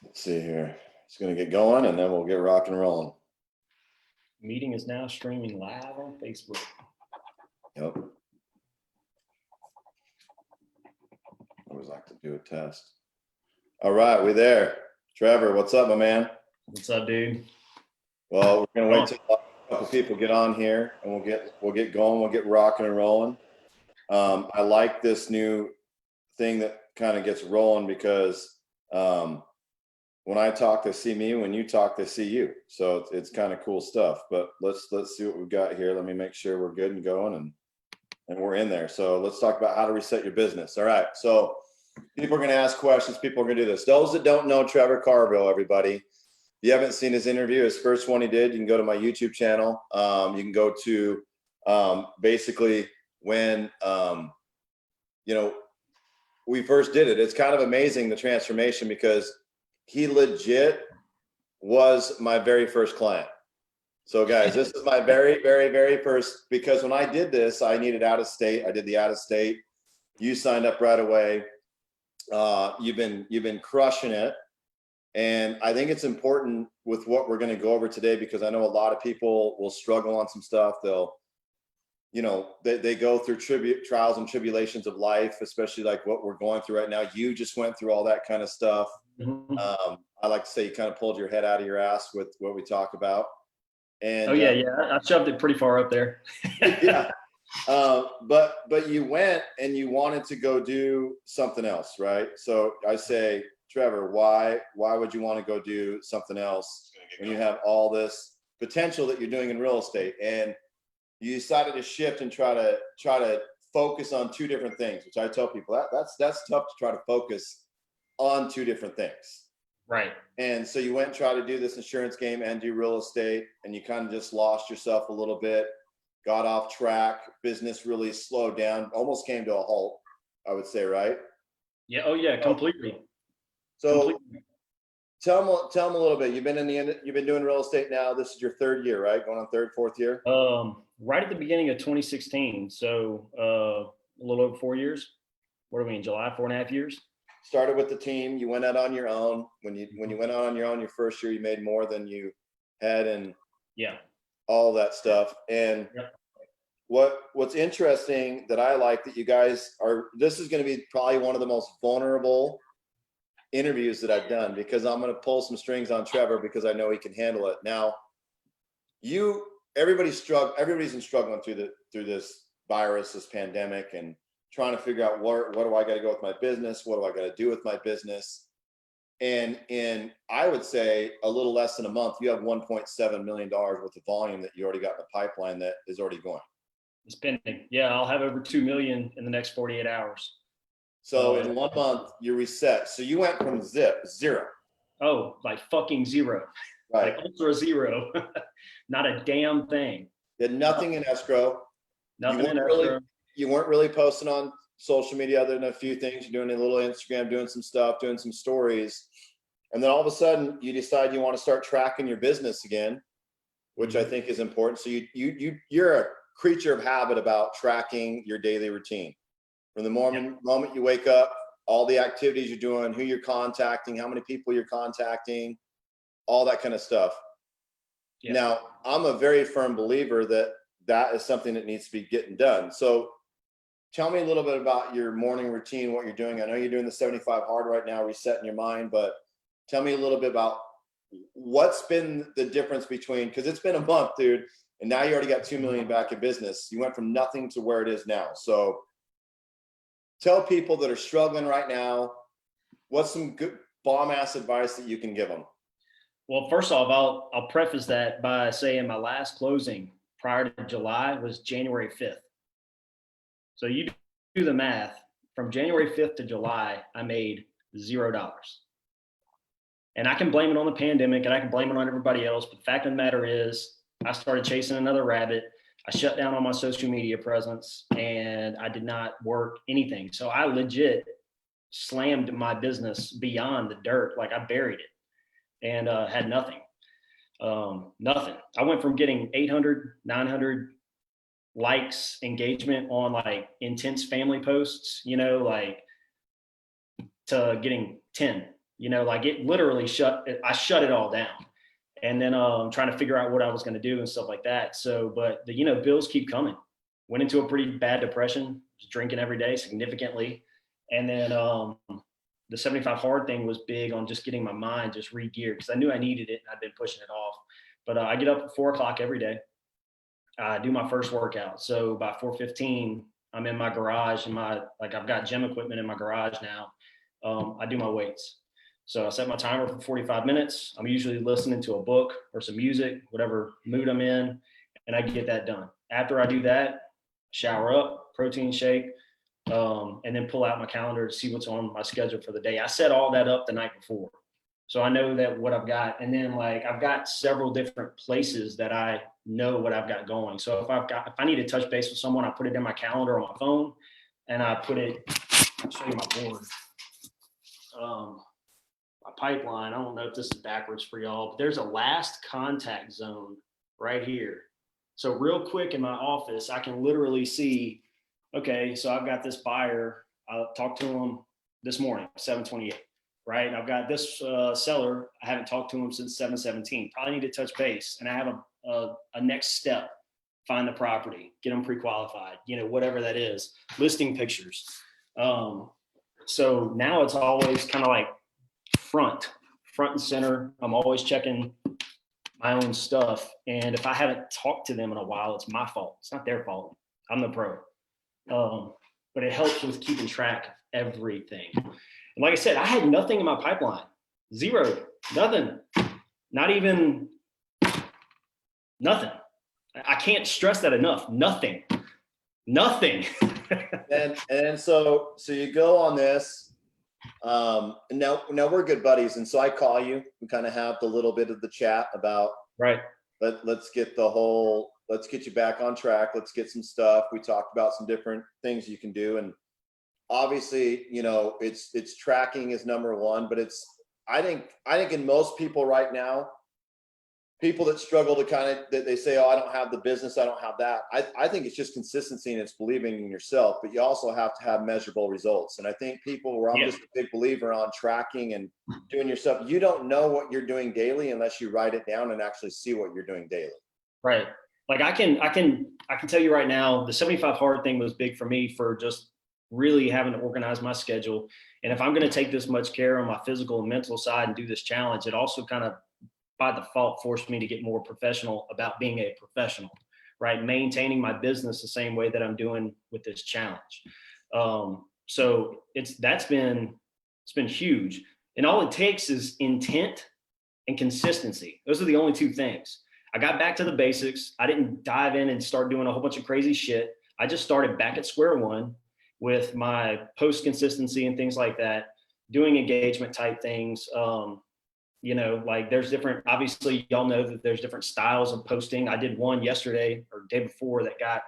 Let's see here. It's going to get going and then we'll get rock and rolling. Meeting is now streaming live on Facebook. Yep. I always like to do a test. All right, we there. Trevor, what's up, my man? What's up, dude? Well, we're going to wait till a couple people get on here and we'll get going. We'll get rocking and rolling. I like this new thing that kind of gets rolling because when I talk, they see me. When you talk, they see you. So it's kind of cool stuff. But let's see what we've got here. Let me make sure we're good and going, and we're in there. So let's talk about how to reset your business. All right. So people are going to ask questions. People are going to do this. Those that don't know Trevor Carville, everybody, if you haven't seen his interview, his first one he did, you can go to my YouTube channel. You can go to basically when we first did it. It's kind of amazing, the transformation, because he legit was my very first client. So guys, this is my very, very, very first, because when I did this, I needed out of state. I did the out of state. You signed up right away. You've been crushing it. And I think it's important with what we're going to go over today, because I know a lot of people will struggle on some stuff. They'll, they go through trials and tribulations of life, especially like what we're going through right now. You just went through all that kind of stuff. Mm-hmm. I like to say you kind of pulled your head out of your ass with what we talk about. And yeah, I shoved it pretty far up there. Yeah. But you went and you wanted to go do something else, right? So I say, Trevor, why would you want to go do something else when you have all this potential that you're doing in real estate? And you decided to shift and try to focus on two different things, which I tell people that's tough to try to focus on two different things. Right. And so you went and tried to do this insurance game and do real estate, and you kind of just lost yourself a little bit, got off track, business really slowed down, almost came to a halt, I would say, right? Yeah. Oh yeah, completely. So completely. Tell them a little bit. You've been doing real estate now. This is your third year, right? Going on third, fourth year? Right at the beginning of 2016. So a little over 4 years. What are we in July? 4.5 years. Started with the team. You went out on your own. When you went out on your own, your first year, you made more than you had, and all that stuff. And what's interesting that I like that you guys are. This is going to be probably one of the most vulnerable interviews that I've done, because I'm going to pull some strings on Trevor because I know he can handle it. Now, everybody's been struggling through this virus, this pandemic, and trying to figure out what do I got to go with my business? What do I got to do with my business? And in, I would say, a little less than a month, you have $1.7 million worth of volume that you already got in the pipeline that is already going. It's pending. Yeah, I'll have over 2 million in the next 48 hours. So in 1 month, you reset. So you went from zero. Oh, like fucking zero. Right. Like ultra zero. Not a damn thing. You had nothing in escrow. Nothing in escrow. You weren't really posting on social media other than a few things. You're doing a little Instagram, doing some stuff, doing some stories. And then all of a sudden you decide you want to start tracking your business again, which I think is important. So you're a creature of habit about tracking your daily routine. From the moment you wake up, all the activities you're doing, who you're contacting, how many people you're contacting, all that kind of stuff. Yeah. Now, I'm a very firm believer that is something that needs to be getting done. So tell me a little bit about your morning routine, what you're doing. I know you're doing the 75 hard right now, resetting your mind, but tell me a little bit about what's been the difference between, because it's been a month, dude, and now you already got 2 million back in business. You went from nothing to where it is now. So tell people that are struggling right now, what's some good bomb ass advice that you can give them? Well, first off, I'll preface that by saying my last closing prior to July was January 5th. So you do the math. From January 5th to July, I made $0. And I can blame it on the pandemic and I can blame it on everybody else. But the fact of the matter is, I started chasing another rabbit. I shut down all my social media presence and I did not work anything. So I legit slammed my business beyond the dirt. Like I buried it and had nothing. Nothing. I went from getting 800, 900 likes, engagement on like intense family posts, to getting 10 like it literally I shut it all down. And then trying to figure out what I was going to do and stuff like that. So, but the bills keep coming. Went into a pretty bad depression, just drinking every day significantly. And then the 75 hard thing was big on just getting my mind just re-geared, because I knew I needed it and I'd been pushing it off. But I get up at 4:00 every day. I do my first workout. So by 4:15, I'm in my garage and I've got gym equipment in my garage now. I do my weights. So I set my timer for 45 minutes. I'm usually listening to a book or some music, whatever mood I'm in, and I get that done. After I do that, shower up, protein shake, and then pull out my calendar to see what's on my schedule for the day. I set all that up the night before, so I know that what I've got. And then I've got several different places that I know what I've got going. So if I need to touch base with someone, I put it in my calendar on my phone, and I put it. I'll show you my board. My pipeline. I don't know if this is backwards for y'all, but there's a last contact zone right here. So real quick in my office, I can literally see, okay, so I've got this buyer. I talked to him this morning, 7:28, right? I've got this seller. I haven't talked to him since 7:17. Probably need to touch base. And I have a next step, find the property, get them pre-qualified, whatever that is, listing pictures. So now it's always kind of like front and center. I'm always checking my own stuff. And if I haven't talked to them in a while, it's my fault. It's not their fault. I'm the pro. But it helps with keeping track of everything. And like I said, I had nothing in my pipeline. Zero, nothing, not even nothing. I can't stress that enough. Nothing. and so you go on this. And now we're good buddies, and so I call you. We kind of have the little bit of the chat about right. Let's get you back on track. Let's get some stuff. We talked about some different things you can do, and obviously, it's tracking is number one. But I think in most people right now, people that struggle to that they say, oh, I don't have the business, I don't have that. I think it's just consistency and it's believing in yourself, but you also have to have measurable results. And I think I'm just a big believer on tracking and doing your stuff. You don't know what you're doing daily unless you write it down and actually see what you're doing daily. Right. Like I can tell you right now, the 75 hard thing was big for me for just really having to organize my schedule. And if I'm going to take this much care on my physical and mental side and do this challenge, it also kind of by default forced me to get more professional about being a professional, right? Maintaining my business the same way that I'm doing with this challenge. So it's been huge. And all it takes is intent and consistency. Those are the only two things. I got back to the basics. I didn't dive in and start doing a whole bunch of crazy shit. I just started back at square one with my post consistency and things like that, doing engagement type things. There's different, obviously y'all know that there's different styles of posting. I did one yesterday or day before that got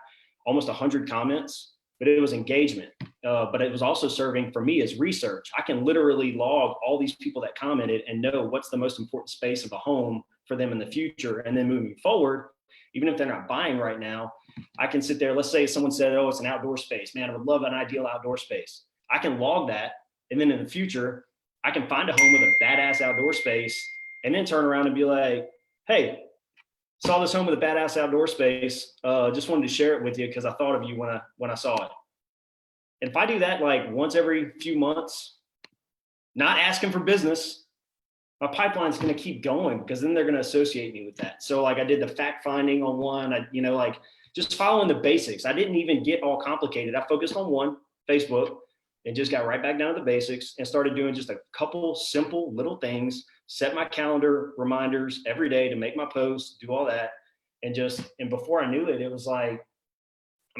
almost 100 comments, but it was engagement. But it was also serving for me as research. I can literally log all these people that commented and know what's the most important space of a home for them in the future. And then moving forward, even if they're not buying right now, I can sit there. Let's say someone said, oh, it's an outdoor space. Man, I would love an ideal outdoor space. I can log that. And then in the future, I can find a home with a badass outdoor space and then turn around and be like, hey, saw this home with a badass outdoor space. Just wanted to share it with you because I thought of you when I saw it. And if I do that once every few months, not asking for business, my pipeline's going to keep going because then they're going to associate me with that. So I did the fact finding on one, just following the basics. I didn't even get all complicated. I focused on one, Facebook, and just got right back down to the basics and started doing just a couple simple little things, set my calendar reminders every day to make my posts, do all that. And before I knew it, it was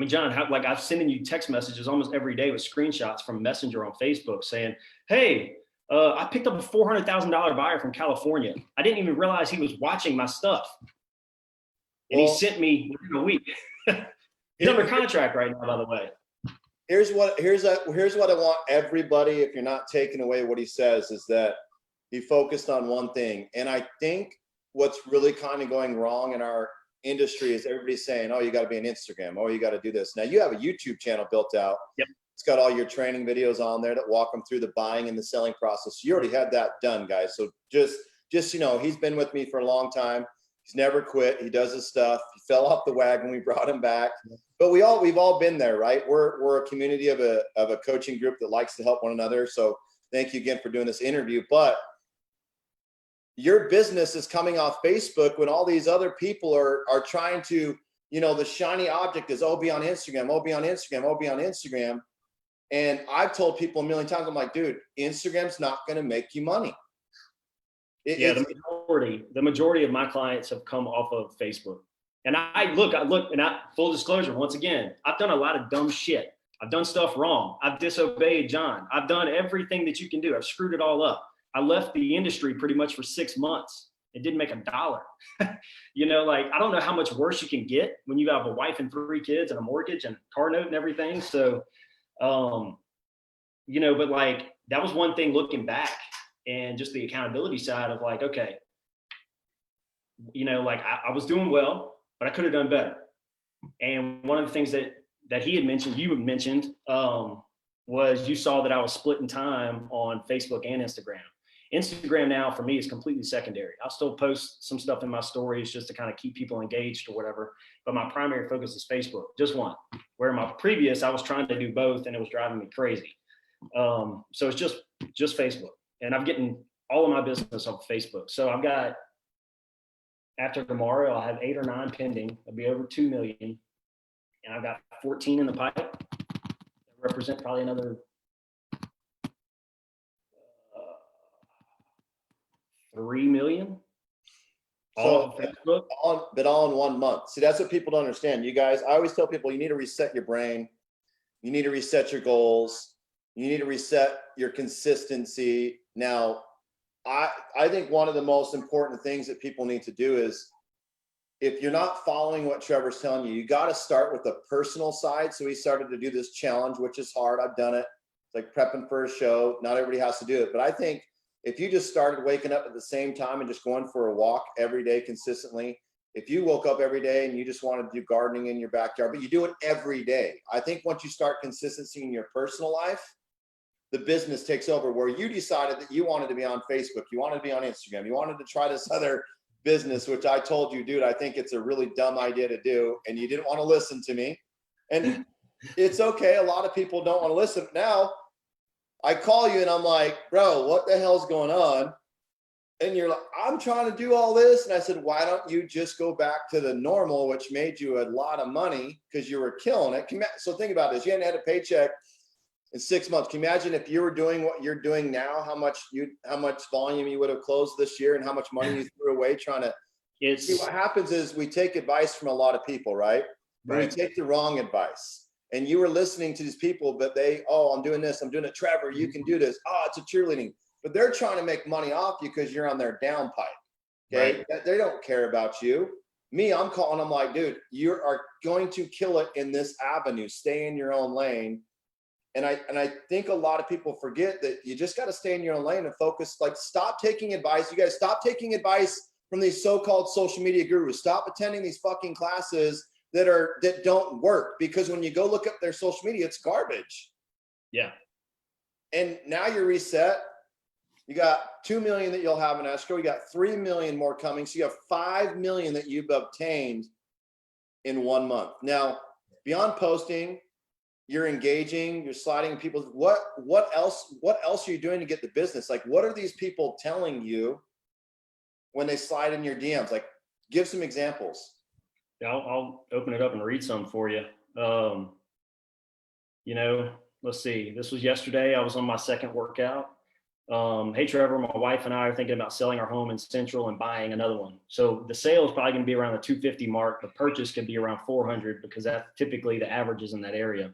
John, I'm sending you text messages almost every day with screenshots from Messenger on Facebook saying, hey, I picked up a $400,000 buyer from California. I didn't even realize he was watching my stuff. And he sent me in a week. He's under contract right now, by the way. Here's what I want everybody, if you're not taking away what he says, is that he focused on one thing. And I think what's really kind of going wrong in our industry is everybody's saying, oh, you got to be on Instagram. Oh, you got to do this. Now you have a YouTube channel built out. Yep. It's got all your training videos on there that walk them through the buying and the selling process. You already had that done, guys. So just, you know, he's been with me for a long time. He's never quit. He does his stuff. He fell off the wagon. We brought him back, but we've all been there, right? We're a community of a coaching group that likes to help one another. So thank you again for doing this interview. But your business is coming off Facebook when all these other people are trying to, you know, the shiny object is, oh, be on Instagram, oh, be on Instagram, oh, be on Instagram. And I've told people a million times, I'm like, dude, Instagram's not going to make you money. The majority of my clients have come off of Facebook. And I look, full disclosure, once again, I've done a lot of dumb shit. I've done stuff wrong. I've disobeyed Jon. I've done everything that you can do. I've screwed it all up. I left the industry pretty much for 6 months. It didn't make $1. You know, like, I don't know how much worse you can get when you have a wife and 3 kids and a mortgage and a car note and everything. So, you know, but like, that was one thing looking back, and just the accountability side of like, okay, you know, like I was doing well, but I could have done better. And one of the things that he had mentioned, you had mentioned, was you saw that I was splitting time on Facebook and Instagram. Instagram now for me is completely secondary. I'll still post some stuff in my stories just to kind of keep people engaged or whatever, but my primary focus is Facebook, just one. Where my previous, I was trying to do both and it was driving me crazy. So it's just Facebook, and I'm getting all of my business off Facebook. So I've got, after tomorrow, I'll have 8 or 9 pending. I'll be over 2 million, and I've got 14 in the pipe that represent probably another 3 million. So, but all in 1 month. See, that's what people don't understand. You guys, I always tell people, you need to reset your brain. You need to reset your goals. You need to reset your consistency. Now, I think one of the most important things that people need to do is, if you're not following what Trevor's telling you, you got to start with the personal side. So he started to do this challenge, which is hard. I've done it. It's like prepping for a show. Not everybody has to do it. But I think if you just started waking up at the same time and just going for a walk every day consistently, if you woke up every day and you just wanted to do gardening in your backyard, but you do it every day, I think once you start consistency in your personal life, the business takes over. Where you decided that you wanted to be on Facebook, you wanted to be on Instagram, you wanted to try this other business, which I told you, dude, I think it's a really dumb idea to do, and you didn't want to listen to me. And it's okay. A lot of people don't want to listen. Now I call you and I'm like, bro, what the hell's going on? And you're like, I'm trying to do all this. And I said, why don't you just go back to the normal, which made you a lot of money because you were killing it. So think about this. You hadn't had a paycheck in 6 months. Can you imagine if you were doing what you're doing now, how much volume you would have closed this year and how much money you threw away trying to see? What happens is we take advice from a lot of people, right? We take the wrong advice. And you were listening to these people, but I'm doing this, I'm doing it. Trevor, you can do this. Oh, it's a cheerleading. But they're trying to make money off you because you're on their downpipe. Okay. Right. They don't care about you. Me, I'm calling. I'm like, dude, you are going to kill it in this avenue. Stay in your own lane. And I think a lot of people forget that you just got to stay in your own lane and focus. Like, stop taking advice. You guys, stop taking advice from these so-called social media gurus. Stop attending these fucking classes that don't work, because when you go look up their social media, it's garbage. Yeah. And now you're reset. You got 2 million that you'll have in escrow. You got 3 million more coming. So you have 5 million that you've obtained in 1 month. Now, beyond posting, you're engaging, you're sliding people. What else are you doing to get the business? Like, what are these people telling you when they slide in your DMs? Like, give some examples. Yeah, I'll open it up and read some for you. You know, let's see. This was yesterday. I was on my second workout. Hey, Trevor, my wife and I are thinking about selling our home in Central and buying another one. So the sale is probably going to be around the 250 mark. The purchase could be around 400 because that's typically the averages in that area.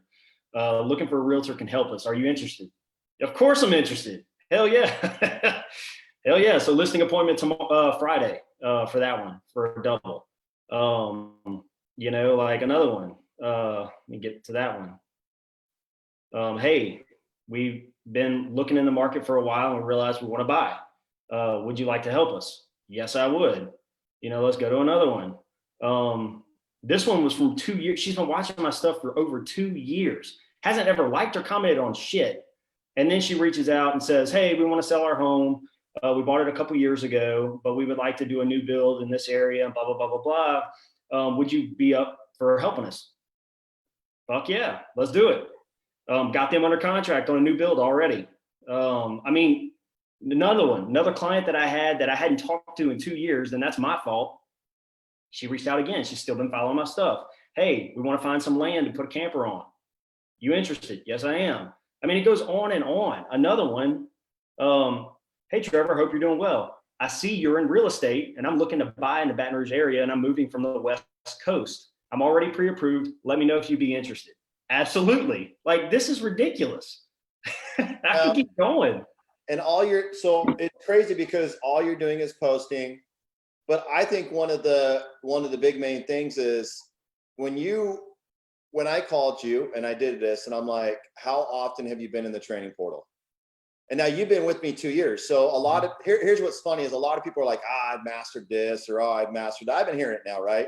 Looking for a realtor can help us. Are you interested? Of course I'm interested. Hell yeah. Hell yeah. So listing appointment tomorrow, Friday, for that one, for a double. You know, like another one. Let me get to that one. Hey, we've been looking in the market for a while and realized we want to buy. Would you like to help us? Yes, I would. You know, let's go to another one. This one was from 2 years. She's been watching my stuff for over 2 years. hasn't ever liked or commented on shit. And then she reaches out and says, hey, we want to sell our home. We bought it a couple years ago, but we would like to do a new build in this area, blah, blah, blah, blah, blah. Would you be up for helping us? Fuck yeah, let's do it. Got them under contract on a new build already. I mean, another client that I had that I hadn't talked to in 2 years, and that's my fault. She reached out again. She's still been following my stuff. Hey, we want to find some land to put a camper on. You interested? Yes, I am. I mean, it goes on and on. Another one, hey, Trevor, hope you're doing well. I see you're in real estate and I'm looking to buy in the Baton Rouge area and I'm moving from the West Coast. I'm already pre-approved. Let me know if you'd be interested. Absolutely. Like, this is ridiculous. I can keep going. And so it's crazy because all you're doing is posting. But I think one of the big main things is when I called you and I did this and I'm like, how often have you been in the training portal? And now you've been with me 2 years. So here's what's funny is a lot of people are like, I've mastered this, or I've mastered that. I've been hearing it now, right?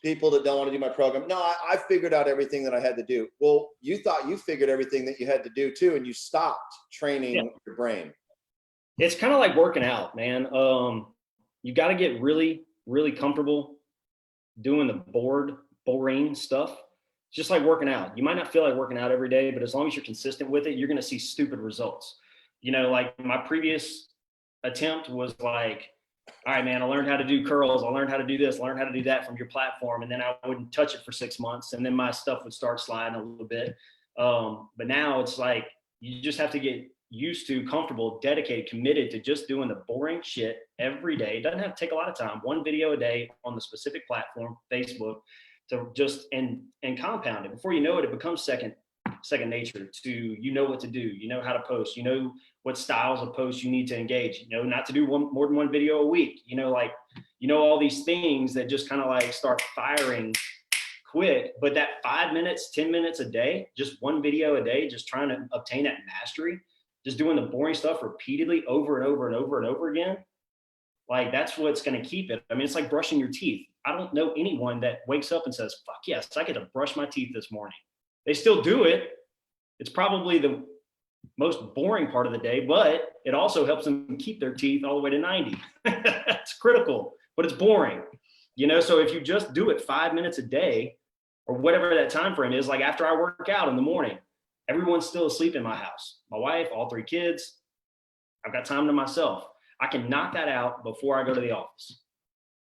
People that don't want to do my program. No, I figured out everything that I had to do. Well, you thought you figured everything that you had to do too, and you stopped training your brain. It's kind of like working out, man. You got to get really, really comfortable doing the boring stuff. It's just like working out. You might not feel like working out every day, but as long as you're consistent with it, you're going to see stupid results. You know, like my previous attempt was like, all right, man, I learned how to do curls. I learned how to do this, learned how to do that from your platform. And then I wouldn't touch it for 6 months. And then my stuff would start sliding a little bit. But now it's like, you just have to get used to, comfortable, dedicated, committed to just doing the boring shit every day. It doesn't have to take a lot of time. 1 video a day on the specific platform, Facebook, to just and compound it. Before you know it, it becomes second nature to, you know what to do, you know how to post, you know what styles of posts you need to engage, you know, not to do more than 1 video a week, you know, like, you know, all these things that just kind of like start firing quick. But that 5 minutes, 10 minutes a day, just 1 video a day, just trying to obtain that mastery, just doing the boring stuff repeatedly over and over and over and over again, like, that's what's going to keep it. I mean, it's like brushing your teeth. I don't know anyone that wakes up and says, fuck yes, I get to brush my teeth this morning. They still do it. It's probably the most boring part of the day, but it also helps them keep their teeth all the way to 90. It's critical, but it's boring. You know, so if you just do it 5 minutes a day or whatever that time frame is, like after I work out in the morning, everyone's still asleep in my house. My wife, all 3 kids. I've got time to myself. I can knock that out before I go to the office.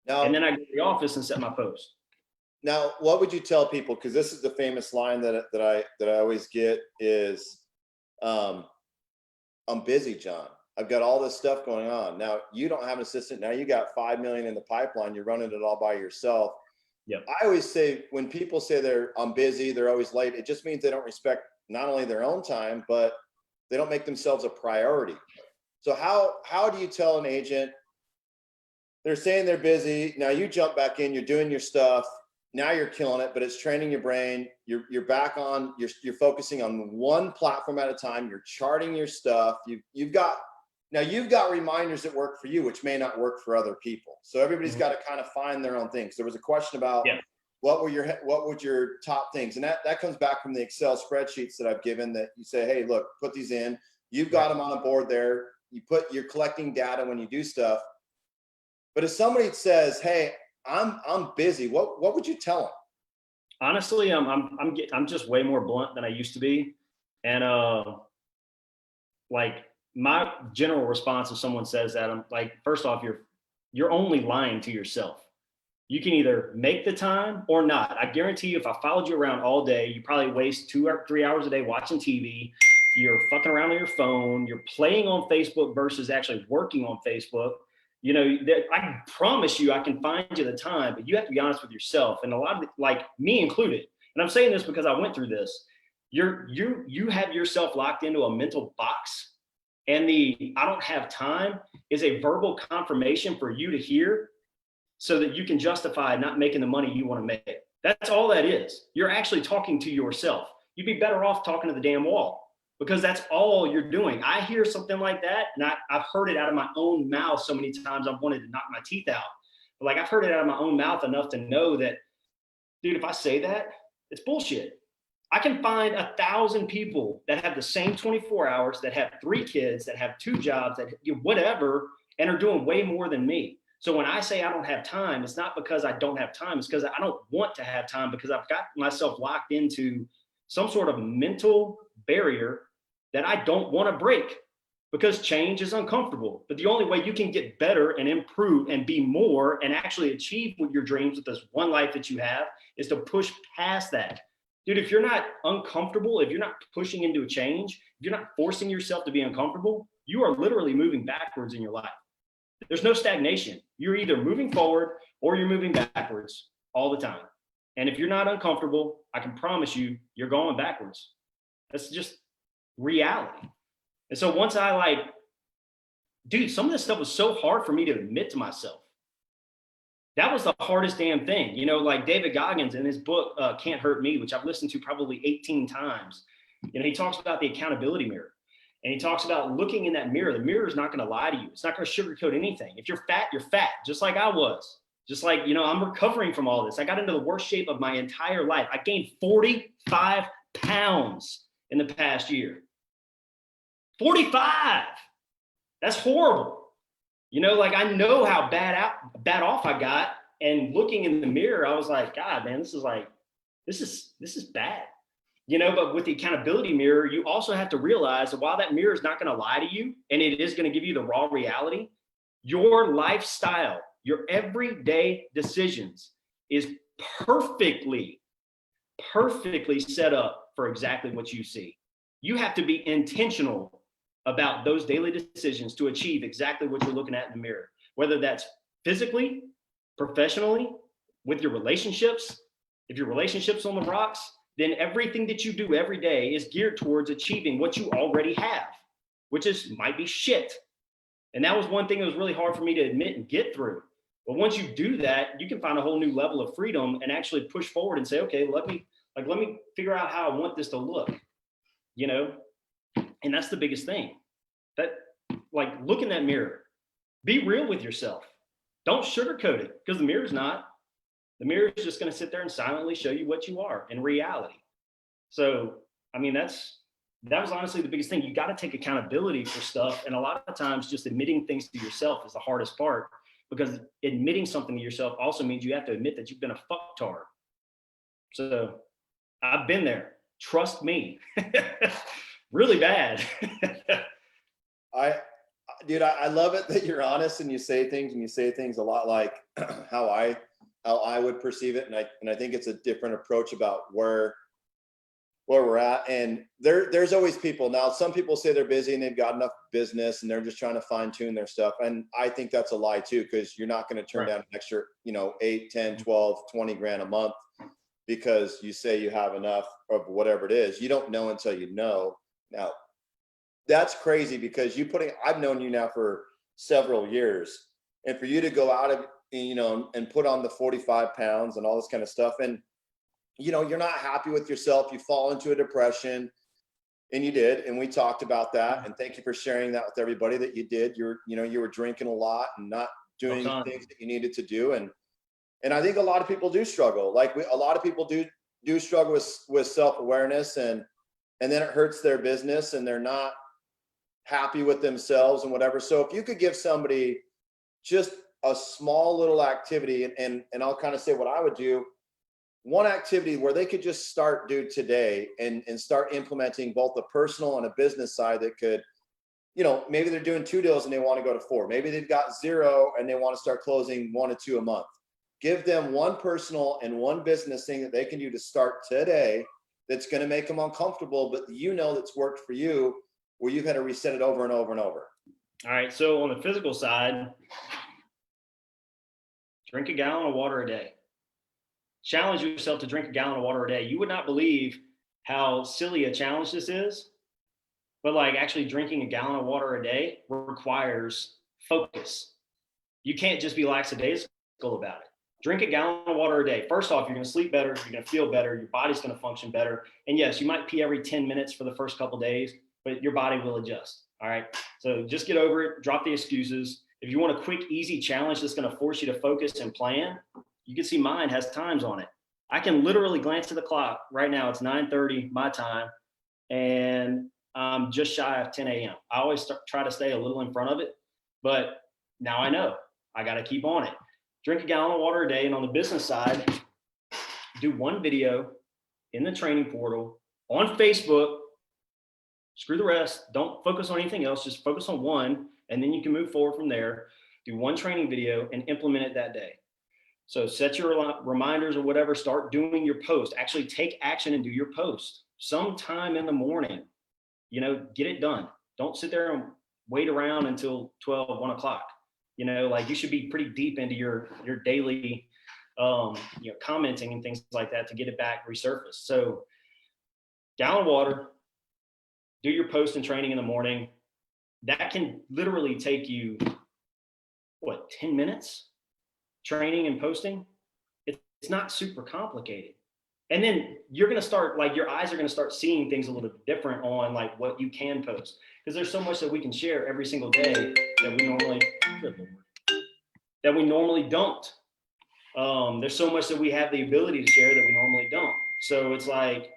Now, and then I go to the office and set my post. Now, what would you tell people? Because this is the famous line that I always get is, I'm busy, Jon. I've got all this stuff going on. Now, you don't have an assistant. Now you got 5 million in the pipeline. You're running it all by yourself. Yep. I always say when people say I'm busy, they're always late. It just means they don't respect not only their own time, but they don't make themselves a priority. So how do you tell an agent, they're saying they're busy, now you jump back in, you're doing your stuff, now you're killing it, but it's training your brain, you're back on, you're focusing on 1 platform at a time, you're charting your stuff, you've got reminders that work for you, which may not work for other people. So everybody's got to kind of find their own things. There was a question about what would your top things, and that comes back from the Excel spreadsheets that I've given, that you say, hey, look, put these in, you've got them on a board there. You're collecting data when you do stuff. But if somebody says, hey, I'm busy, what would you tell them? Honestly, I'm just way more blunt than I used to be. And like, my general response if someone says that, I'm like, first off, you're only lying to yourself. You can either make the time or not. I guarantee you, if I followed you around all day, you probably waste 2 or 3 hours a day watching TV. You're fucking around on your phone. You're playing on Facebook versus actually working on Facebook. You know, I promise you I can find you the time, but you have to be honest with yourself. And a lot of, like me included, and I'm saying this because I went through this, you have yourself locked into a mental box, and the I don't have time is a verbal confirmation for you to hear so that you can justify not making the money you want to make. That's all that is. You're actually talking to yourself. You'd be better off talking to the damn wall, because that's all you're doing. I hear something like that, and I've heard it out of my own mouth so many times I've wanted to knock my teeth out. But like, I've heard it out of my own mouth enough to know that, dude, if I say that, it's bullshit. I can find 1,000 people that have the same 24 hours, that have 3 kids, that have 2 jobs, that whatever, and are doing way more than me. So when I say I don't have time, it's not because I don't have time. It's because I don't want to have time, because I've got myself locked into some sort of mental barrier that I don't want to break, because change is uncomfortable. But the only way you can get better and improve and be more and actually achieve what your dreams with this one life that you have is to push past that. Dude, if you're not uncomfortable, if you're not pushing into a change, if you're not forcing yourself to be uncomfortable, you are literally moving backwards in your life. There's no stagnation. You're either moving forward or you're moving backwards all the time. And if you're not uncomfortable, I can promise you, you're going backwards. That's just reality. And so once dude, some of this stuff was so hard for me to admit to myself. That was the hardest damn thing. You know, like David Goggins in his book, Cant Hurt Me, which I've listened to probably 18 times. You know, he talks about the accountability mirror. And he talks about looking in that mirror. The mirror is not going to lie to you. It's not going to sugarcoat anything. If you're fat, you're fat, just like I was. Just like, you know, I'm recovering from all this. I got into the worst shape of my entire life. I gained 45 pounds in the past year. 45. That's horrible. You know, like, I know how bad off I got. And looking in the mirror, I was like, God, man, this is bad. You know, but with the accountability mirror, you also have to realize that while that mirror is not going to lie to you, and it is going to give you the raw reality, your lifestyle, your everyday decisions is perfectly set up for exactly what you see. You have to be intentional about those daily decisions to achieve exactly what you're looking at in the mirror, whether that's physically, professionally, with your relationships. If your relationship's on the rocks, then everything that you do every day is geared towards achieving what you already have, which might be shit. And that was one thing that was really hard for me to admit and get through. But once you do that, you can find a whole new level of freedom and actually push forward and say, okay, let me figure out how I want this to look, you know? And that's the biggest thing. That, like, look in that mirror, be real with yourself. Don't sugarcoat it, because the mirror's not. The mirror is just going to sit there and silently show you what you are in reality. So, I mean, that was honestly the biggest thing. You got to take accountability for stuff. And a lot of times just admitting things to yourself is the hardest part, because admitting something to yourself also means you have to admit that you've been a fucktard. So I've been there. Trust me. Really bad. I love it that you're honest and you say things a lot like how I would perceive it. And I think it's a different approach about where we're at. And there's always people. Now, some people say they're busy and they've got enough business and they're just trying to fine tune their stuff. And I think that's a lie too, because you're not going to turn down an extra, 8, 10, 12, 20 grand a month because you say you have enough of whatever it is. You don't know until you know. Now, that's crazy, because I've known you now for several years, and for you to go out of, and put on the 45 pounds and all this kind of stuff. And, you're not happy with yourself. You fall into a depression, and you did. And we talked about that. And thank you for sharing that with everybody, that you did. You were drinking a lot and not doing things that you needed to do. And I think a lot of people do struggle. A lot of people do struggle with self-awareness, and then it hurts their business and they're not happy with themselves and whatever. So if you could give somebody just a small little activity, and I'll kind of say what I would do, one activity where they could just start today and start implementing both the personal and a business side that could, maybe they're doing 2 deals and they want to go to 4. Maybe they've got 0 and they want to start closing 1 to 2 a month. Give them one personal and one business thing that they can do to start today that's going to make them uncomfortable, but that's worked for you, where you've had to reset it over and over and over. All right. So on the physical side, drink a gallon of water a day. Challenge yourself to drink a gallon of water a day. You would not believe how silly a challenge this is, but actually drinking a gallon of water a day requires focus. You can't just be lackadaisical about it. Drink a gallon of water a day. First off, you're going to sleep better. You're going to feel better. Your body's going to function better. And yes, you might pee every 10 minutes for the first couple of days, but your body will adjust. All right. So just get over it. Drop the excuses. If you want a quick, easy challenge that's going to force you to focus and plan, you can see mine has times on it. I can literally glance at the clock right now. It's 9:30 my time, and I'm just shy of 10 a.m. I always try to stay a little in front of it, but now I know I got to keep on it. Drink a gallon of water a day, and on the business side, do one video in the training portal on Facebook. Screw the rest. Don't focus on anything else. Just focus on one, and then you can move forward from there. Do one training video and implement it that day. So set your reminders or whatever. Start doing your post. Actually take action and do your post sometime in the morning. You know, get it done. Don't sit there and wait around until 12, 1 o'clock. You know, like you should be pretty deep into your daily, commenting and things like that to get it back resurfaced. So gallon of water, do your post and training in the morning. That can literally take you, 10 minutes? Training and posting. It's not super complicated. And then you're going to start, like, your eyes are going to start seeing things a little bit different on like what you can post. Because there's so much that we can share every single day that we normally don't. There's so much that we have the ability to share that we normally don't. So it's like,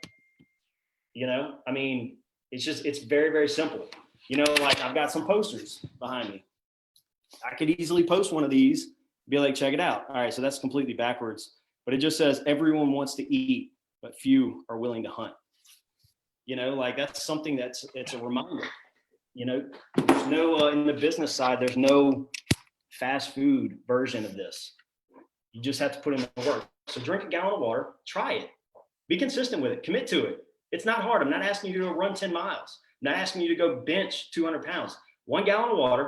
it's very, very simple. Like I've got some posters behind me. I could easily post one of these, be like, check it out. All right, so that's completely backwards, but it just says everyone wants to eat, but few are willing to hunt. Like that's something it's a reminder. There's no, in the business side, there's no fast food version of this. You just have to put in the work. So drink a gallon of water, try it, be consistent with it, commit to it. It's not hard. I'm not asking you to run 10 miles. I'm not asking you to go bench 200 pounds. 1 gallon of water,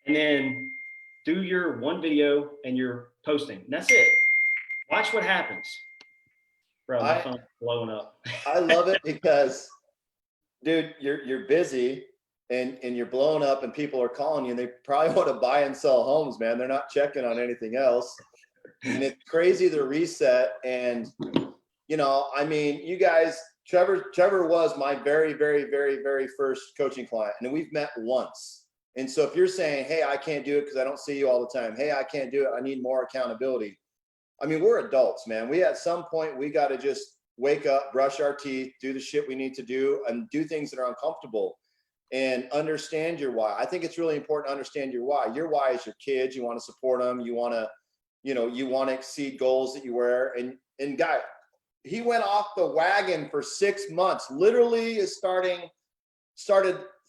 and then do your one video and your posting. And that's it. Watch what happens. Bro, my phone's blowing up. I love it because, dude, you're busy and you're blowing up and people are calling you and they probably want to buy and sell homes, man. They're not checking on anything else. And it's crazy the reset. And, you guys, Trevor was my very, very, very, very first coaching client. And we've met once. And so if you're saying, hey, I can't do it because I don't see you all the time. Hey, I can't do it. I need more accountability. We're adults, man. At some point, we got to just wake up, brush our teeth, do the shit we need to do, and do things that are uncomfortable and understand your why. I think it's really important to understand your why. Your why is your kids. You want to support them. You want to, you want to exceed goals that you wear. And guy, he went off the wagon for 6 months, literally started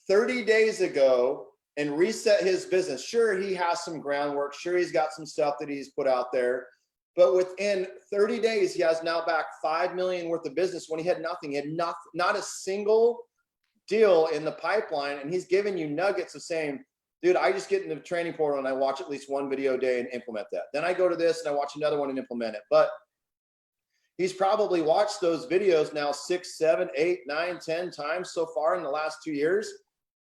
30 days ago and reset his business. Sure, he has some groundwork. Sure, he's got some stuff that he's put out there. But within 30 days, he has now back $5 million worth of business when he had nothing. He had not a single deal in the pipeline. And he's giving you nuggets of saying, dude, I just get in the training portal and I watch at least one video a day and implement that. Then I go to this and I watch another one and implement it. But he's probably watched those videos now 6, 7, 8, 9, 10 times so far in the last 2 years.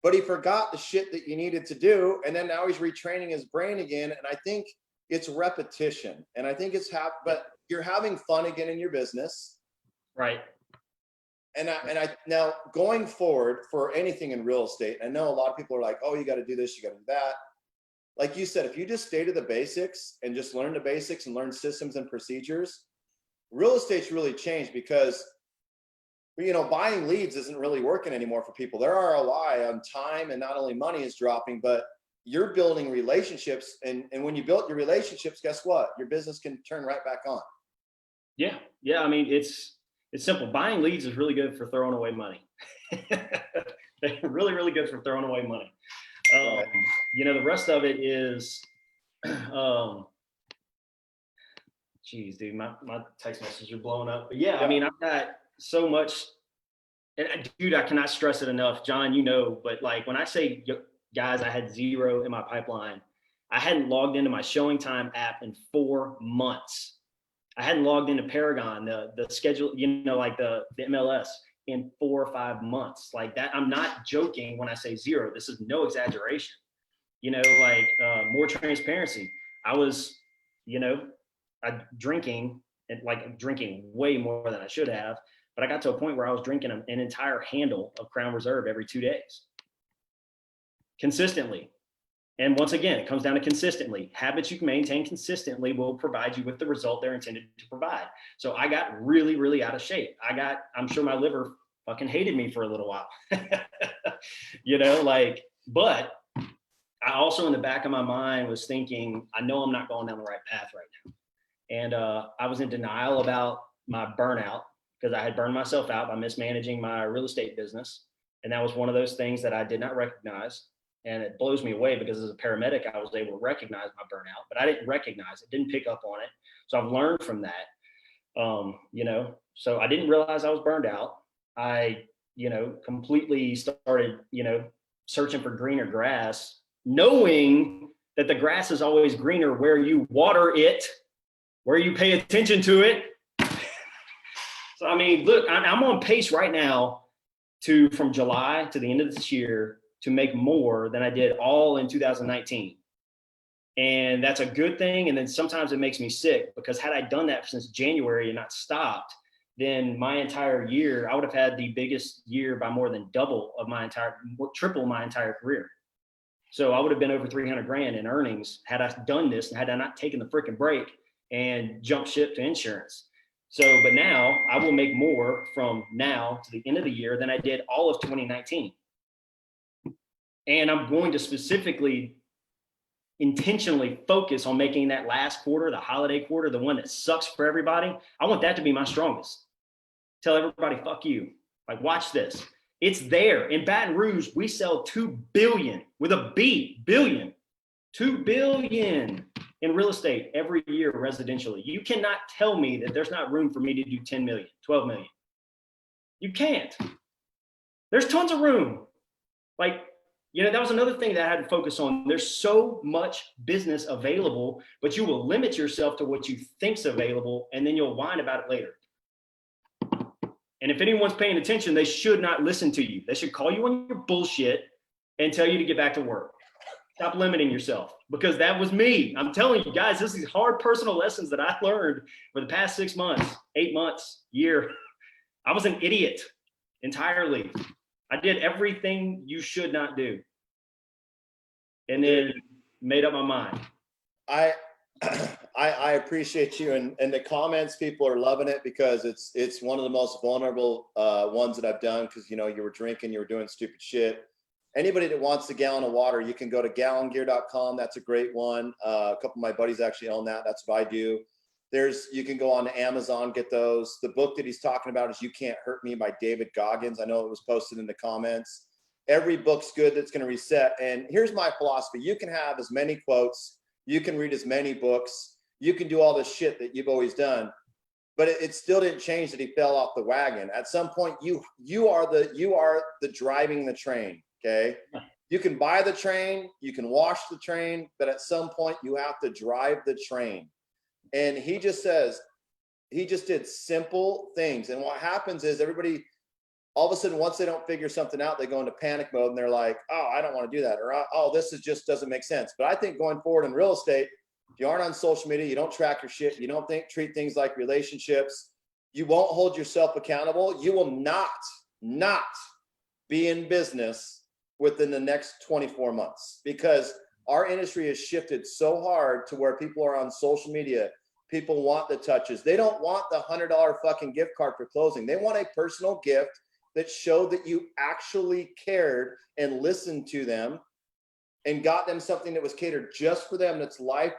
But he forgot the shit that you needed to do. And then now he's retraining his brain again. And I think it's repetition. And I think but you're having fun again in your business. Right. And I now going forward for anything in real estate, I know a lot of people are like, oh, you got to do this, you got to do that. Like you said, if you just stay to the basics and just learn the basics and learn systems and procedures, real estate's really changed because, buying leads isn't really working anymore for people. Their ROI on time and not only money is dropping, but you're building relationships. And when you build your relationships, guess what? Your business can turn right back on. Yeah. Yeah. It's simple. Buying leads is really good for throwing away money. They're really, really good for throwing away money. Right. The rest of it is, geez, dude, my text messages are blowing up. But yeah, I've got so much, and dude, I cannot stress it enough, John, but like when I say, guys, I had zero in my pipeline. I hadn't logged into my Showing Time app in 4 months. I hadn't logged into Paragon, the schedule, like the MLS in 4 or 5 months. Like that, I'm not joking when I say zero. This is no exaggeration. More transparency. I was, drinking way more than I should have. But I got to a point where I was drinking an entire handle of Crown Reserve every 2 days. Consistently. And once again, it comes down to consistently. Habits you can maintain consistently will provide you with the result they're intended to provide. So I got really, really out of shape. I'm sure my liver fucking hated me for a little while, but I also in the back of my mind was thinking, I know I'm not going down the right path right now. And I was in denial about my burnout because I had burned myself out by mismanaging my real estate business. And that was one of those things that I did not recognize. And it blows me away because as a paramedic, I was able to recognize my burnout, but I didn't recognize it, didn't pick up on it. So I've learned from that, so I didn't realize I was burned out. I, completely started, searching for greener grass, knowing that the grass is always greener where you water it, where you pay attention to it. So, I mean, look, I'm on pace right now from July to the end of this year to make more than I did all in 2019. And that's a good thing. And then sometimes it makes me sick because had I done that since January and not stopped, then my entire year, I would have had the biggest year by more than triple my entire career. So I would have been over 300 grand in earnings had I done this and had I not taken the freaking break and jumped ship to insurance. So, but now I will make more from now to the end of the year than I did all of 2019. And I'm going to specifically intentionally focus on making that last quarter, the holiday quarter, the one that sucks for everybody. I want that to be my strongest. Tell everybody, fuck you. Like, watch this. It's there. In Baton Rouge, we sell 2 billion with a B, billion, 2 billion in real estate every year residentially. You cannot tell me that there's not room for me to do 10 million, 12 million. You can't. There's tons of room. Like, that was another thing that I had to focus on. There's so much business available, but you will limit yourself to what you think's available, and then you'll whine about it later. And if anyone's paying attention, they should not listen to you. They should call you on your bullshit and tell you to get back to work. Stop limiting yourself, because that was me. I'm telling you guys, this is hard personal lessons that I learned for the past 6 months, 8 months, year. I was an idiot entirely. I did everything you should not do. And then made up my mind. I appreciate you, and the comments, people are loving it because it's one of the most vulnerable ones that I've done, because you were drinking, you were doing stupid shit. Anybody that wants a gallon of water, you can go to gallongear.com. That's a great one. A couple of my buddies actually own that. That's what I do. You can go on to Amazon, get those. The book that he's talking about is You Can't Hurt Me by David Goggins. I know it was posted in the comments. Every book's good that's going to reset. And here's my philosophy. You can have as many quotes. You can read as many books. You can do all the shit that you've always done. But it still didn't change that he fell off the wagon. At some point, you are the driving the train, okay? You can buy the train. You can wash the train. But at some point, you have to drive the train. And he just did simple things. And what happens is everybody, all of a sudden, once they don't figure something out, they go into panic mode and they're like, oh, I don't want to do that. Or, oh, just doesn't make sense. But I think going forward in real estate, if you aren't on social media, you don't track your shit, you don't treat things like relationships, you won't hold yourself accountable, you will not be in business within the next 24 months, because our industry has shifted so hard to where people are on social media. People want the touches. They don't want the $100 fucking gift card for closing. They want a personal gift that showed that you actually cared and listened to them and got them something that was catered just for them, that's life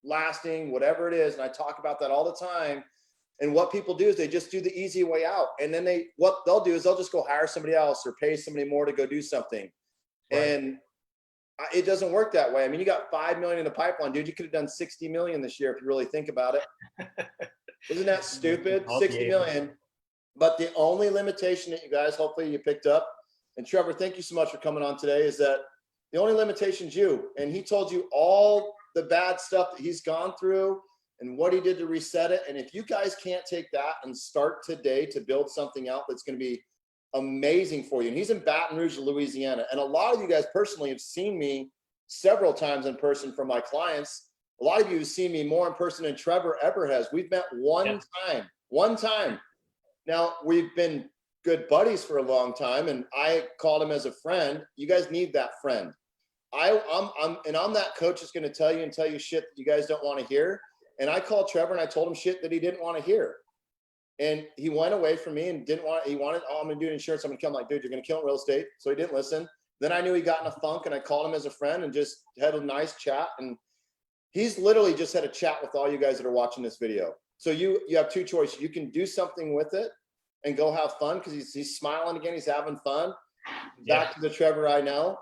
lasting, whatever it is. And I talk about that all the time. And what people do is they just do the easy way out. And then what they'll do is they'll just go hire somebody else or pay somebody more to go do something. Right. And it doesn't work that way. I mean, you got 5 million in the pipeline, dude. You could have done 60 million this year if you really think about it. Isn't that stupid? 60 million. But the only limitation that you guys, hopefully you picked up, and Trevor, thank you so much for coming on today, is that the only limitation is you. And he told you all the bad stuff that he's gone through and what he did to reset it. And if you guys can't take that and start today to build something out that's going to be amazing for you. And he's in Baton Rouge, Louisiana. And a lot of you guys personally have seen me several times in person from my clients. A lot of you have seen me more in person than Trevor ever has. We've met one time. Now, we've been good buddies for a long time, and I called him as a friend. You guys need that friend. I'm that coach that's going to tell you shit that you guys don't want to hear. And I called Trevor and I told him shit that he didn't want to hear. And he went away from me and he wanted, oh, I'm going to do insurance. I'm going to kill him. Like, dude, you're going to kill him real estate. So he didn't listen. Then I knew he got in a funk and I called him as a friend and just had a nice chat. And he's literally just had a chat with all you guys that are watching this video. So you have two choices. You can do something with it and go have fun because he's smiling again. He's having fun. Back to the Trevor I know.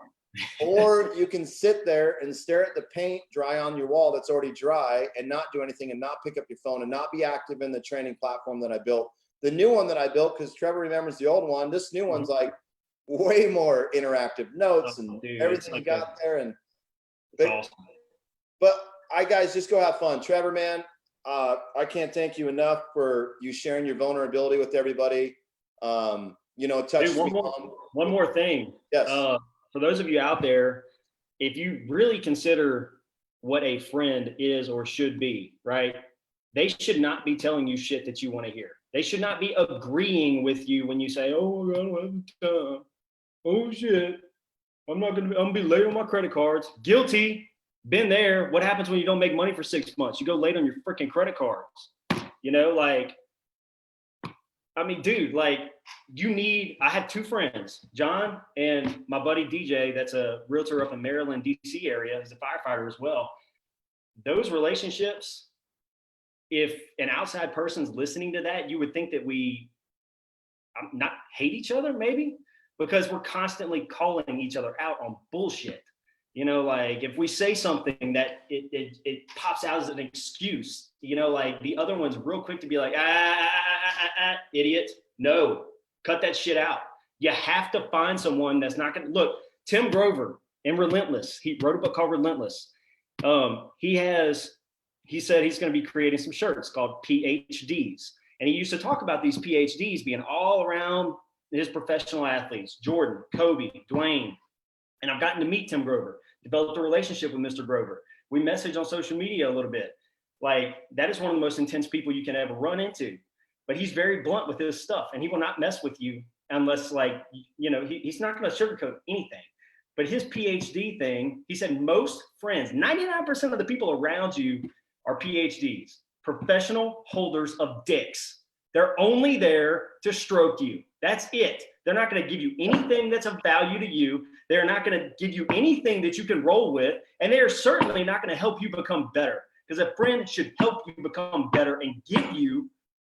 Or you can sit there and stare at the paint dry on your wall that's already dry and not do anything and not pick up your phone and not be active in the training platform that I built. The new one that I built, because Trevor remembers the old one, this new one's like way more interactive notes and everything you got there. And awesome. But guys, just go have fun. Trevor, man, I can't thank you enough for you sharing your vulnerability with everybody. It touches me. One more thing. Yes. For those of you out there, if you really consider what a friend is or should be, right? They should not be telling you shit that you want to hear. They should not be agreeing with you when you say, oh, I don't have time. Oh shit. I'm gonna be late on my credit cards. Guilty. Been there. What happens when you don't make money for 6 months? You go late on your freaking credit cards. Dude, I had two friends, John and my buddy DJ, that's a realtor up in Maryland, DC area. He's a firefighter as well. Those relationships, if an outside person's listening to that, you would think that we not hate each other, maybe, because we're constantly calling each other out on bullshit. If we say something that it pops out as an excuse, the other one's real quick to be like, idiot. No, cut that shit out. You have to find someone that's not going to look. Tim Grover in Relentless, he wrote a book called Relentless. He said he's going to be creating some shirts called PhDs. And he used to talk about these PhDs being all around his professional athletes, Jordan, Kobe, Dwayne. And I've gotten to meet Tim Grover, developed a relationship with Mr. Grover. We message on social media a little bit. That is one of the most intense people you can ever run into. But he's very blunt with his stuff, and he will not mess with you unless he's not going to sugarcoat anything. But his PhD thing, he said most friends, 99% of the people around you are PhDs, professional holders of dicks. They're only there to stroke you. That's it. They're not going to give you anything that's of value to you. They're not going to give you anything that you can roll with. And they are certainly not going to help you become better, because a friend should help you become better and give you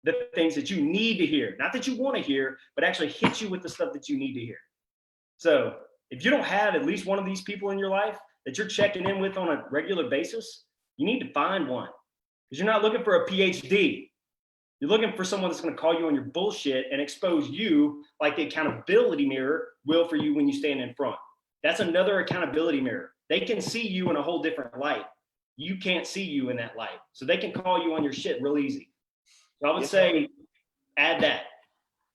the things that you need to hear. Not that you want to hear, but actually hit you with the stuff that you need to hear. So if you don't have at least one of these people in your life that you're checking in with on a regular basis, you need to find one, because you're not looking for a PhD. You're looking for someone that's going to call you on your bullshit and expose you like the accountability mirror will for you when you stand in front. That's another accountability mirror. They can see you in a whole different light. You can't see you in that light. So they can call you on your shit real easy. So I would say add that.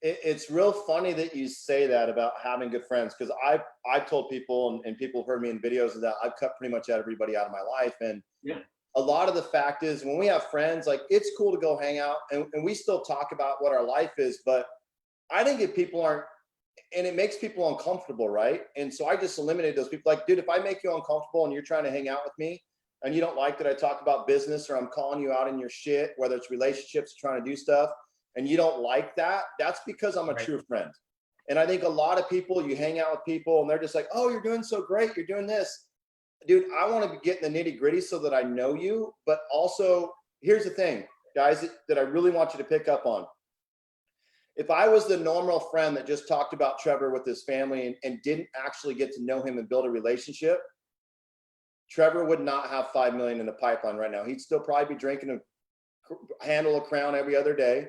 It's real funny that you say that about having good friends, because I've told people, and people have heard me in videos of that, I've cut pretty much everybody out of my life. And a lot of the fact is, when we have friends, it's cool to go hang out and we still talk about what our life is. But I think if people aren't, and it makes people uncomfortable, right? And so I just eliminated those people. Dude, if I make you uncomfortable and you're trying to hang out with me and you don't like that I talk about business, or I'm calling you out in your shit, whether it's relationships, trying to do stuff, and you don't like that, that's because I'm a true friend. And I think a lot of people, you hang out with people and they're just like, oh, you're doing so great, you're doing this. Dude, I want to get in the nitty gritty so that I know you. But also, here's the thing, guys, that I really want you to pick up on. If I was the normal friend that just talked about Trevor with his family and didn't actually get to know him and build a relationship, Trevor would not have 5 million in the pipeline right now. He'd still probably be drinking a handle of Crown every other day.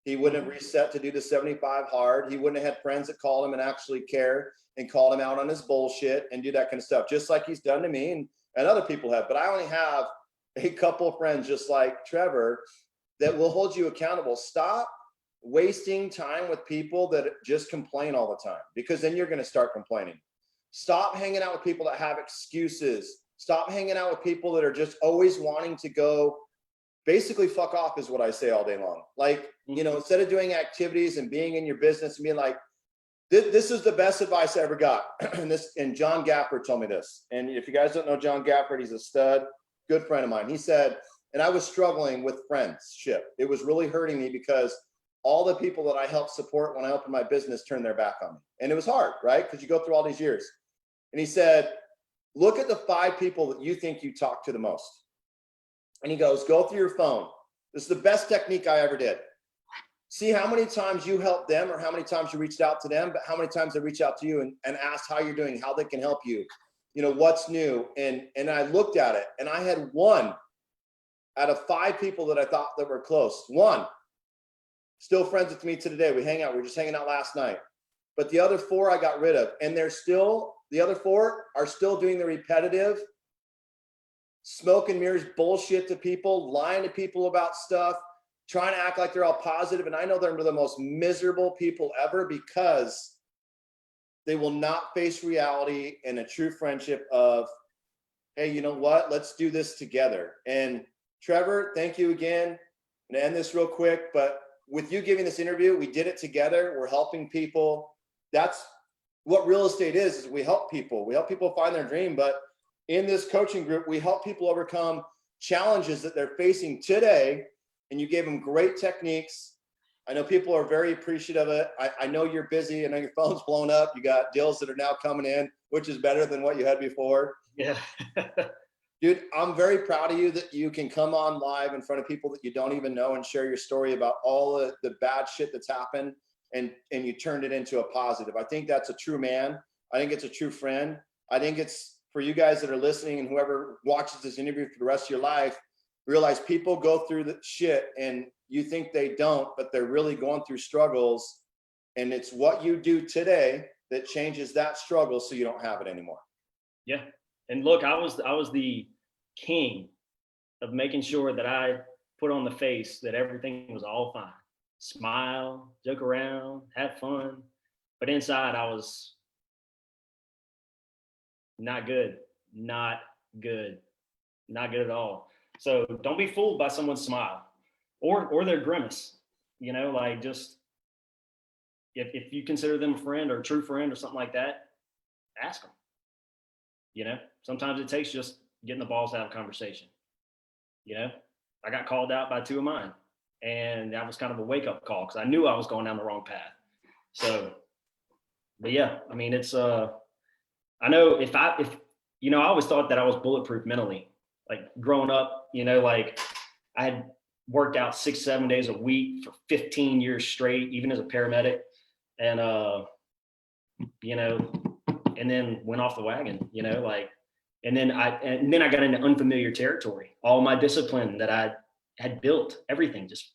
He wouldn't have reset to do the 75 hard. He wouldn't have had friends that called him and actually care and called him out on his bullshit and do that kind of stuff, just like he's done to me and other people have. But I only have a couple of friends just like Trevor that will hold you accountable. Stop wasting time with people that just complain all the time, because then you're going to start complaining. Stop hanging out with people that have excuses. Stop hanging out with people that are just always wanting to go basically fuck off, is what I say all day long. Instead of doing activities and being in your business and being like, This is the best advice I ever got. And John Gafford told me this. And if you guys don't know John Gafford, he's a stud, good friend of mine. He said, and I was struggling with friendship. It was really hurting me because all the people that I helped support when I opened my business turned their back on me. And it was hard, right? Because you go through all these years. And he said, look at the 5 people that you think you talk to the most. And he goes, go through your phone. This is the best technique I ever did. See how many times you helped them or how many times you reached out to them, but how many times they reach out to you and asked how you're doing, how they can help you, what's new. And I looked at it and I had 1 out of 5 people that I thought that were close. 1 still friends with me to today. We hang out. We were just hanging out last night. But the other 4 I got rid of. And the other 4 are still doing the repetitive smoke and mirrors bullshit to people, lying to people about stuff, trying to act like they're all positive. And I know they're the most miserable people ever because they will not face reality and a true friendship of, hey, you know what? Let's do this together. And Trevor, thank you again. I'm gonna end this real quick, but with you giving this interview, we did it together. We're helping people. That's what real estate is we help people. We help people find their dream, but in this coaching group, we help people overcome challenges that they're facing today. And you gave them great techniques. I know people are very appreciative of it. I know you're busy. I know your phone's blown up. You got deals that are now coming in, which is better than what you had before. Yeah. Dude, I'm very proud of you that you can come on live in front of people that you don't even know and share your story about all the bad shit that's happened and you turned it into a positive. I think that's a true man. I think it's a true friend. I think it's for you guys that are listening and whoever watches this interview for the rest of your life, realize people go through the shit and you think they don't, but they're really going through struggles. And it's what you do today that changes that struggle so you don't have it anymore. Yeah. And look, I was the king of making sure that I put on the face that everything was all fine. Smile, joke around, have fun. But inside I was not good at all. So don't be fooled by someone's smile or their grimace, like just if you consider them a friend or a true friend or something like that, ask them. Sometimes it takes just getting the balls to have a conversation. I got called out by 2 of mine, and that was kind of a wake up call because I knew I was going down the wrong path. So, but yeah, I mean, it's, I know if I always thought that I was bulletproof mentally, like growing up, like I had worked out 6-7 days a week for 15 years straight, even as a paramedic. And, and then went off the wagon, and then I got into unfamiliar territory. All my discipline that I had built, everything just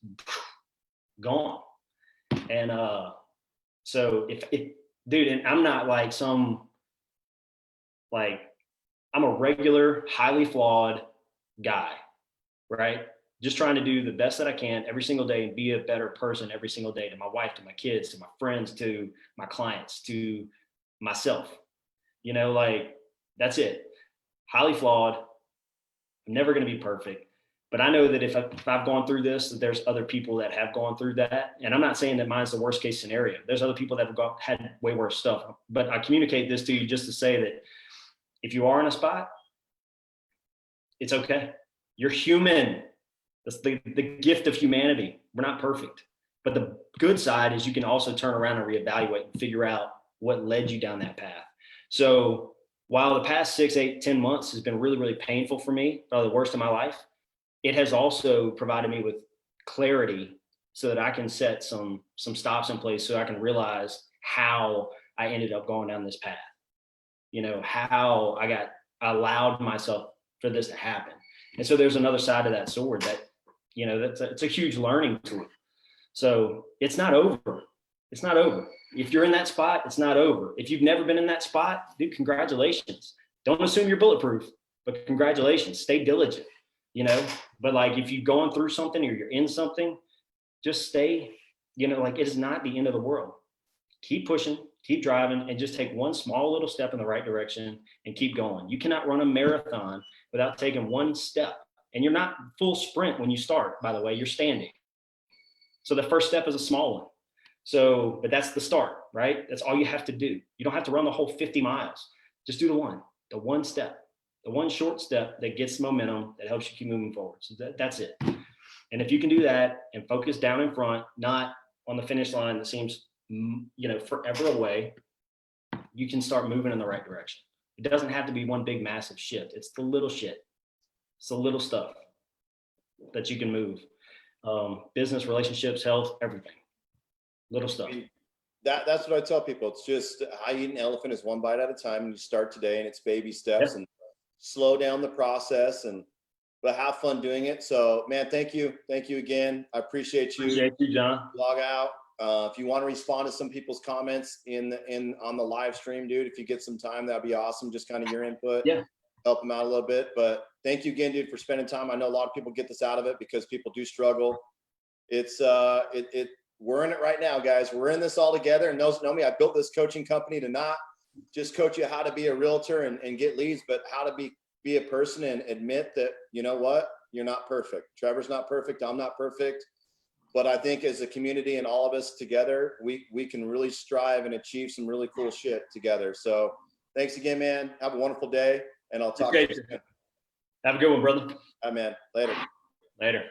gone. And so if dude, and I'm not like I'm a regular, highly flawed guy, right? Just trying to do the best that I can every single day and be a better person every single day to my wife, to my kids, to my friends, to my clients, to myself. That's it. Highly flawed. I'm never going to be perfect. But I know that if I've gone through this, that there's other people that have gone through that. And I'm not saying that mine's the worst case scenario. There's other people that have had way worse stuff. But I communicate this to you just to say that if you are in a spot, it's okay. You're human. That's the gift of humanity. We're not perfect. But the good side is you can also turn around and reevaluate and figure out what led you down that path. So while the past 6, 8, 10 months has been really, really painful for me, probably the worst of my life, it has also provided me with clarity so that I can set some stops in place so I can realize how I ended up going down this path. How I allowed myself for this to happen. And so there's another side of that sword that, it's a huge learning tool. So it's not over. It's not over. If you're in that spot, it's not over. If you've never been in that spot, dude, congratulations. Don't assume you're bulletproof, but congratulations. Stay diligent, But like if you're going through something or you're in something, just stay, it is not the end of the world. Keep pushing, keep driving, and just take one small little step in the right direction and keep going. You cannot run a marathon without taking one step. And you're not full sprint when you start, by the way, you're standing. So the first step is a small one. So, but that's the start, right? That's all you have to do. You don't have to run the whole 50 miles. Just do the one step, the one short step that gets momentum, that helps you keep moving forward. So that's it. And if you can do that and focus down in front, not on the finish line that seems, forever away, you can start moving in the right direction. It doesn't have to be one big massive shift. It's the little shit. It's the little stuff that you can move. Business, relationships, health, everything. Little stuff. I mean, that's what I tell people. It's just, I eat an elephant is one bite at a time, and you start today, and it's baby steps. Yep. And slow down the process, but have fun doing it. So, man, thank you again. I appreciate you. Appreciate you, John. Log out. If you want to respond to some people's comments on the live stream, dude, if you get some time, that'd be awesome. Just kind of your input. Yeah. Help them out a little bit. But thank you again, dude, for spending time. I know a lot of people get this out of it because people do struggle. It's we're in it right now, guys. We're in this all together. And those know me, I built this coaching company to not just coach you how to be a realtor and get leads, but how to be a person and admit that, you know what, you're not perfect. Trevor's not perfect. I'm not perfect. But I think as a community and all of us together, we can really strive and achieve some really cool shit together. So thanks again, man. Have a wonderful day, and I'll talk to you soon. Have a good one, brother. All right, man. Later. Later.